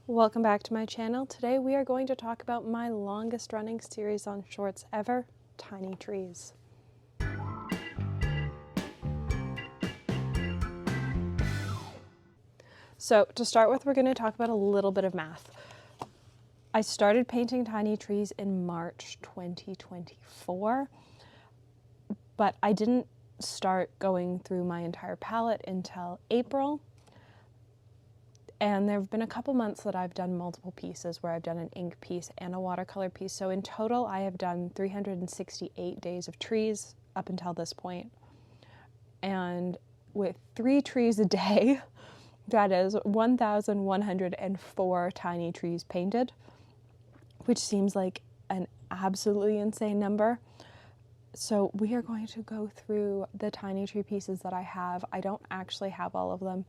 Welcome back to my channel. Today we are going to talk about my longest running series on shorts ever, Tiny Trees. So to start with, we're going to talk about a little bit of math. I started painting Tiny Trees in March 2024, but I didn't start going through my entire palette until April. And there have been a couple months that I've done multiple pieces where I've done an ink piece and a watercolor piece. So in total, I have done 368 days of trees up until this point. And with 3 trees a day, that is 1,104 tiny trees painted, which seems like an absolutely insane number. So we are going to go through the tiny tree pieces that I have. I don't actually have all of them.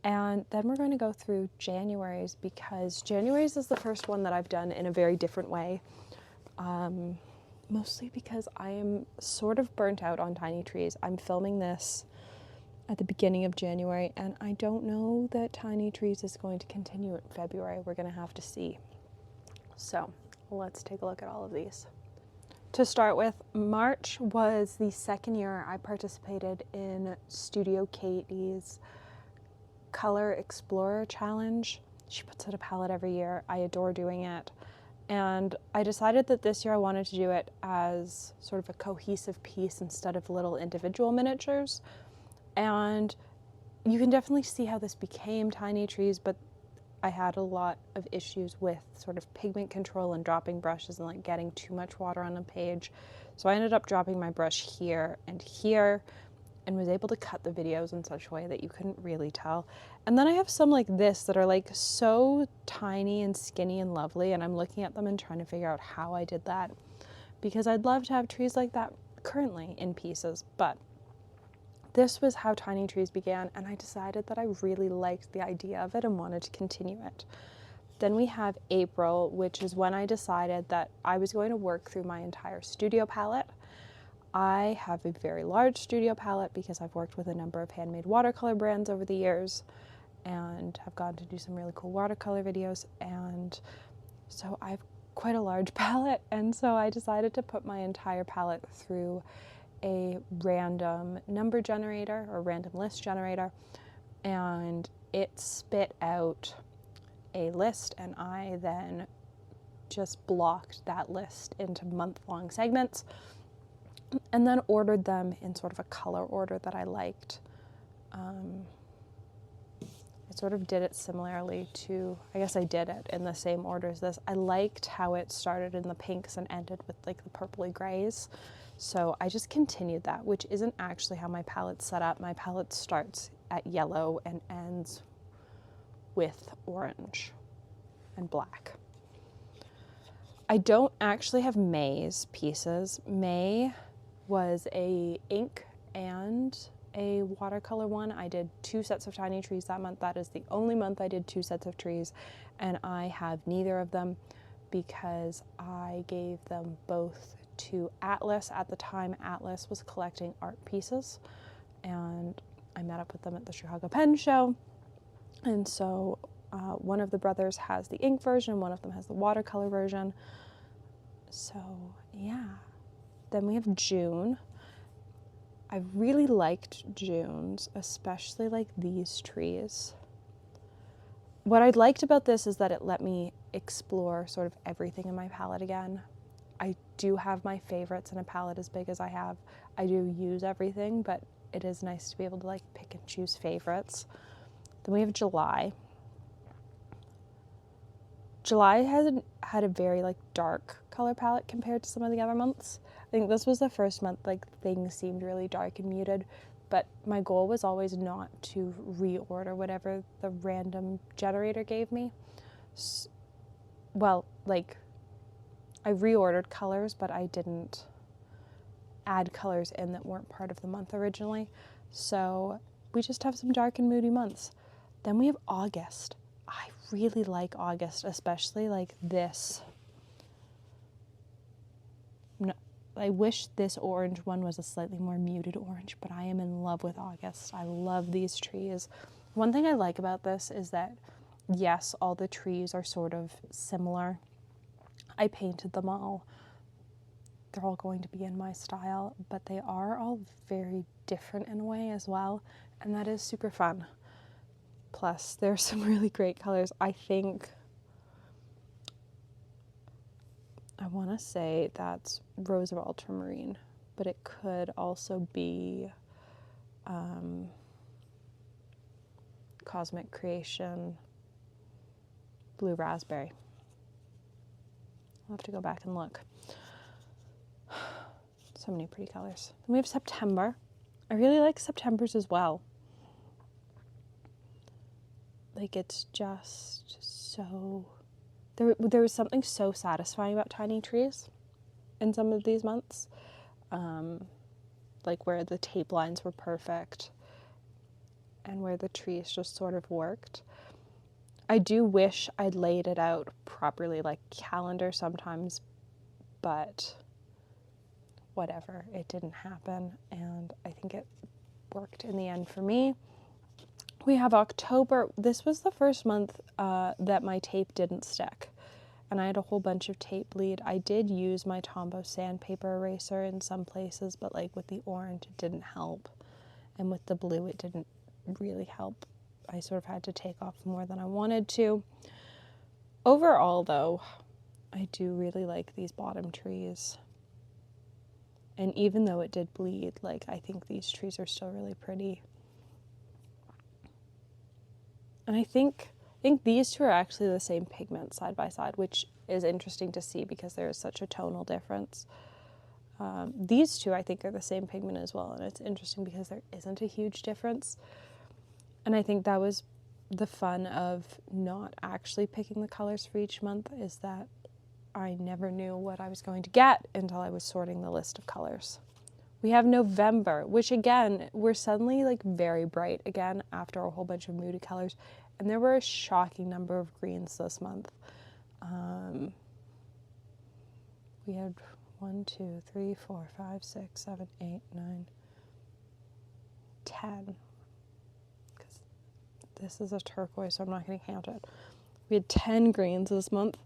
And then we're going to go through January's, because January's is the first one that I've done in a very different way. Mostly because I am sort of burnt out on tiny trees. I'm filming this at the beginning of January, and I don't know that Tiny Trees is going to continue in February. We're going to have to see. So let's take a look at all of these. To start with, March was the second year I participated in Studio Katie's Color Explorer Challenge. She puts out a palette every year. I adore doing it. And I decided that this year I wanted to do it as sort of a cohesive piece instead of little individual miniatures. And you can definitely see how this became Tiny Trees, but I had a lot of issues with sort of pigment control and dropping brushes and like getting too much water on a page. So I ended up dropping my brush here and here, and was able to cut the videos in such a way that you couldn't really tell. And then I have some like this that are like so tiny and skinny and lovely, and I'm looking at them and trying to figure out how I did that, because I'd love to have trees like that currently in pieces. But this was how Tiny Trees began, and I decided that I really liked the idea of it and wanted to continue it. Then we have April, which is when I decided that I was going to work through my entire studio palette. I have a very large studio palette because I've worked with a number of handmade watercolor brands over the years and have gotten to do some really cool watercolor videos, and so I have quite a large palette, and so I decided to put my entire palette through a random number generator or random list generator, and it spit out a list, and I then just blocked that list into month-long segments and then ordered them in sort of a color order that I liked. I sort of did it similarly to, I guess I did it in the same order as this. I liked how it started in the pinks and ended with like the purpley grays. So I just continued that, which isn't actually how my palette's set up. My palette starts at yellow and ends with orange and black. I don't actually have May's pieces. May was a ink and a watercolor one. I did 2 sets of Tiny Trees that month. That is the only month I did 2 sets of trees, and I have neither of them because I gave them both to Atlas. At the time, Atlas was collecting art pieces, and I met up with them at the Chicago Pen Show, and so one of the brothers has the ink version, one of them has the watercolor version. So yeah. Then we have June. I really liked June's, especially like these trees. What I liked about this is that it let me explore sort of everything in my palette again. I do have my favorites in a palette as big as I have. I do use everything, but it is nice to be able to like pick and choose favorites. Then we have July. July had a very like dark color palette compared to some of the other months. I think this was the first month like things seemed really dark and muted, but my goal was always not to reorder whatever the random generator gave me. Well, like I reordered colors, but I didn't add colors in that weren't part of the month originally. So we just have some dark and moody months. Then we have August. I really like August, especially like this. No, I wish this orange one was a slightly more muted orange, but I am in love with August. I love these trees. One thing I like about this is that yes, all the trees are sort of similar. I painted them all. They're all going to be in my style, but they are all very different in a way as well, and that is super fun. Plus, there's some really great colors. I think, I want to say that's Rose of Ultramarine, but it could also be Cosmic Creation Blue Raspberry. I'll have to go back and look. So many pretty colors. Then we have September. I really like September's as well. Like, it's just so... There was something so satisfying about tiny trees in some of these months. Like where the tape lines were perfect and where the trees just sort of worked. I do wish I'd laid it out properly, like calendar sometimes, but whatever, it didn't happen, and I think it worked in the end for me. We have October. This was the first month that my tape didn't stick, and I had a whole bunch of tape bleed. I did use my Tombow sandpaper eraser in some places, but like with the orange it didn't help, and with the blue it didn't really help. I sort of had to take off more than I wanted to. Overall though, I do really like these bottom trees. And even though it did bleed, like, I think these trees are still really pretty. And I think these two are actually the same pigment side by side, which is interesting to see because there is such a tonal difference. These two I think are the same pigment as well, and it's interesting because there isn't a huge difference. And I think that was the fun of not actually picking the colors for each month, is that I never knew what I was going to get until I was sorting the list of colors. We have November, which again, we're suddenly like very bright again after a whole bunch of moody colors. And there were a shocking number of greens this month. We had 1, 2, 3, 4, 5, 6, 7, 8, 9, 10. Because this is a turquoise, so I'm not going to count it. We had 10 greens this month,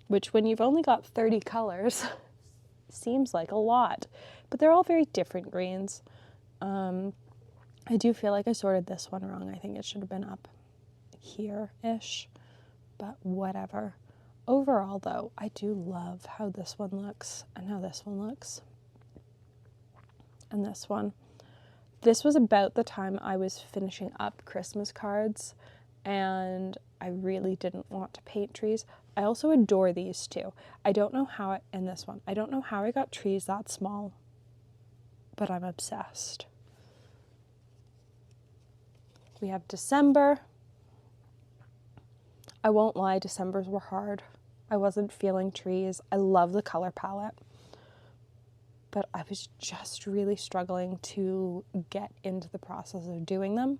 which when you've only got 30 colors, seems like a lot. But they're all very different greens. I do feel like I sorted this one wrong. I think it should have been up here-ish, but whatever. Overall, though, I do love how this one looks and how this one looks. And this one. This was about the time I was finishing up Christmas cards, and I really didn't want to paint trees. I also adore these two. I don't know how, and this one, I don't know how I got trees that small, but I'm obsessed. We have December. I won't lie, Decembers were hard. I wasn't feeling trees. I love the color palette, but I was just really struggling to get into the process of doing them.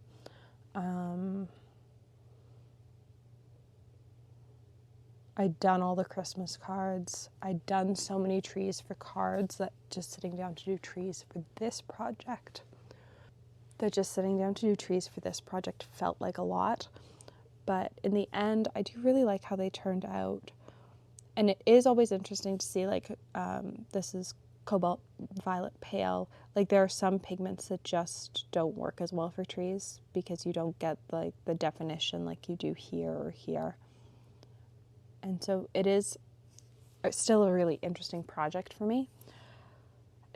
I'd done all the Christmas cards. I'd done so many trees for cards that just sitting down to do trees for this project felt like a lot. But in the end, I do really like how they turned out. And it is always interesting to see, like, this is Cobalt Violet Pale. Like, there are some pigments that just don't work as well for trees because you don't get, like, the definition like you do here or here. And so it is still a really interesting project for me.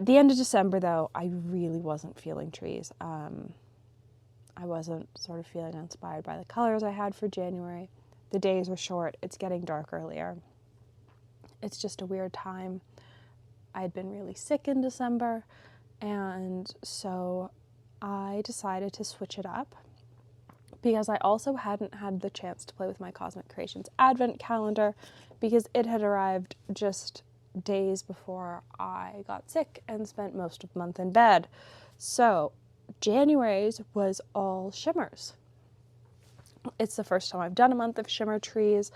At the end of December, though, I really wasn't feeling trees. I wasn't sort of feeling inspired by the colors I had for January. The days were short. It's getting dark earlier. It's just a weird time. I had been really sick in December, and so I decided to switch it up because I also hadn't had the chance to play with my Cosmic Creations Advent calendar because it had arrived just days before I got sick and spent most of the month in bed. So January's was all shimmers. It's the first time I've done a month of shimmer trees.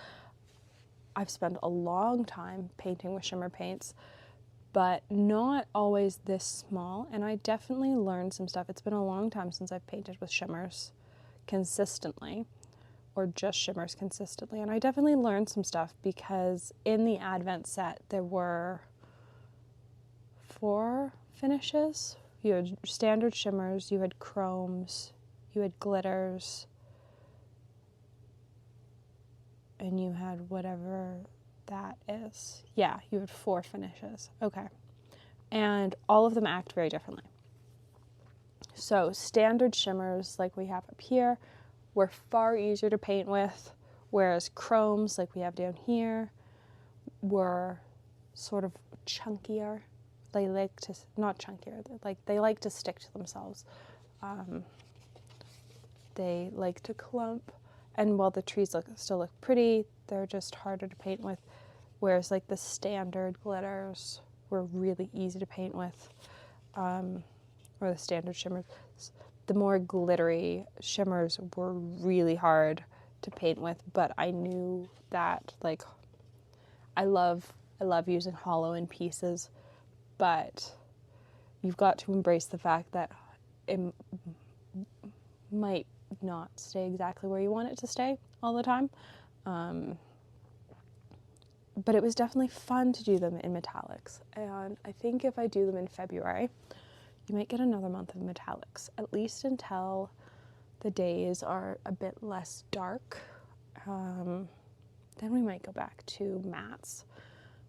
I've spent a long time painting with shimmer paints, but not always this small, and I definitely learned some stuff. It's been a long time since I've painted with shimmers consistently, or just shimmers consistently. And I definitely learned some stuff because in the Advent set there were 4 finishes. You had standard shimmers, you had chromes, you had glitters, and you had whatever that is. Yeah, you had 4 finishes. Okay. And all of them act very differently. So standard shimmers like we have up here were far easier to paint with, whereas chromes like we have down here were sort of chunkier. They like to, not chunkier, they like to stick to themselves. They like to clump, and while the trees still look pretty, they're just harder to paint with, whereas like the standard glitters were really easy to paint with, or the standard shimmers. The more glittery shimmers were really hard to paint with, but I knew that, like, I love using hollow in pieces, but you've got to embrace the fact that it might not stay exactly where you want it to stay all the time. But it was definitely fun to do them in metallics. And I think if I do them in February, you might get another month of metallics, at least until the days are a bit less dark. Then we might go back to mattes.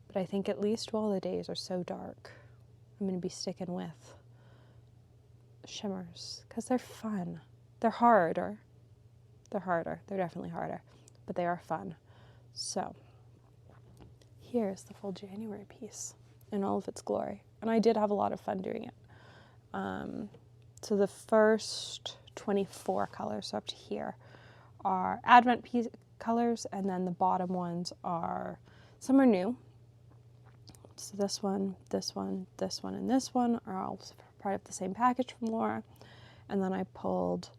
But I think at least while the days are so dark, I'm going to be sticking with shimmers because they're fun. They're harder. They're definitely harder, but they are fun. So here's the full January piece in all of its glory. And I did have a lot of fun doing it. So the first 24 colors, so up to here, are Advent colors, and then the bottom ones are, some are new. So this one, this one, this one, and this one are all part of the same package from Laura. And then I pulled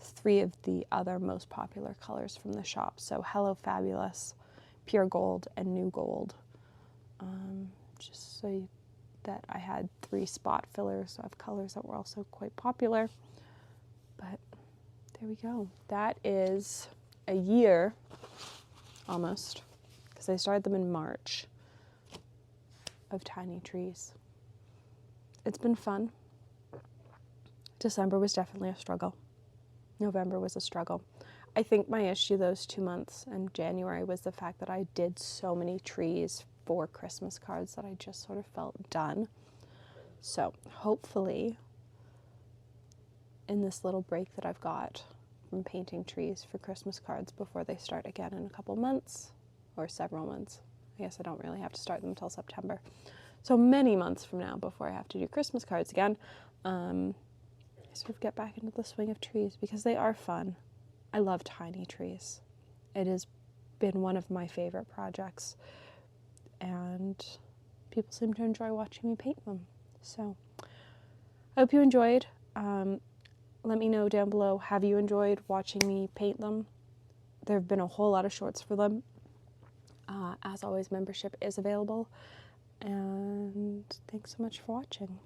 3 of the other most popular colors from the shop. So Hello Fabulous, Pure Gold, and New Gold. Just so that I had 3 spot fillers of colors that were also quite popular. But there we go. That is a year, almost, because I started them in March, of Tiny Trees. It's been fun. December was definitely a struggle. November was a struggle. I think my issue those 2 months and January was the fact that I did so many trees for Christmas cards that I just sort of felt done. So hopefully in this little break that I've got from painting trees for Christmas cards before they start again in a couple months or several months. I guess I don't really have to start them until September. So many months from now before I have to do Christmas cards again, I sort of get back into the swing of trees because they are fun. I love tiny trees. It has been one of my favorite projects, and people seem to enjoy watching me paint them. So I hope you enjoyed. Let me know down below, have you enjoyed watching me paint them? There have been a whole lot of shorts for them. As always, membership is available. And thanks so much for watching.